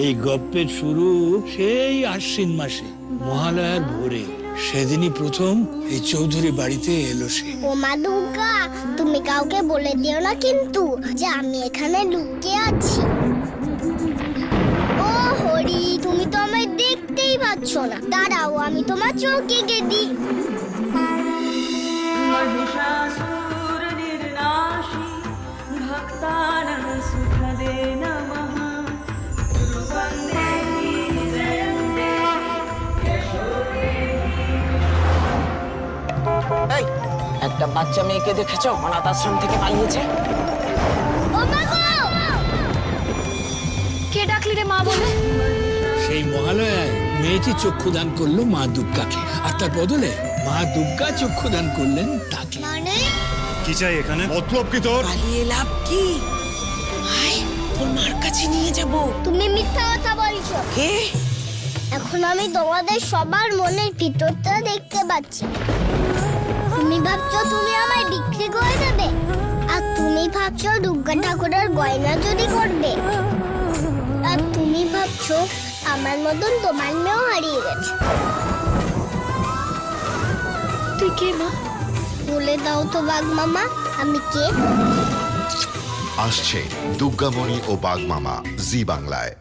এই গপ্পের শুরু সেই আশ্বিন মাসে মহালয়ার ভোরে। সেদিনই প্রথম এই চৌধুরী বাড়িতে এলো সে। ও মা দুর্গা, তুমি কাউকে বলে দিও না কিন্তু যে আমি এখানে লুকিয়ে আছি। ও হরি, তুমি তো আমায় দেখতেই পাচ্ছ না। দাঁড়াও, আমি তোমার চোখে এঁকে দিই। महिषासुर निर्नाशी भक्तानां सुखदे नमः ध्रुवं देवी जयं देवी यशो এই একটা বাচ্চা মেয়েকে দেখেছো অনাথ আশ্রম থেকে পালিয়েছে? ও মা গো! কে ডাকলি রে মা বলে? সেই মহালয়ায় মেয়েটি চক্ষুদান করলো মা দুর্গাকে, আর তার বদলে মা দুর্গা চক্ষুদান করলেন তাকে। মানে কি চাই এখানে? মতলব কি তোর? পালিয়ে লাভ কি? হায়, তোর মার কাছে নিয়ে যাব। তুমি মিথ্যা কথা বলছো। কে? এখন আমি তোমাদের সবার মনের ভিতরটা দেখতে পাচ্ছি। তুমি ভাবছো তুমি আমায় বিক্রি করে দেবে, আর তুমি ভাবছো দুর্গা ঠাকুরের গয়না চুরি করবে, আর তুমি ভাবছো আমার মতন তোমার মেয়েও হারিয়ে গেছে। তুই কে মা? বলে দাও তো বাঘ মামা, আমি কে? আসছে দুর্গামণি ও বাঘ মামা জি বাংলায়।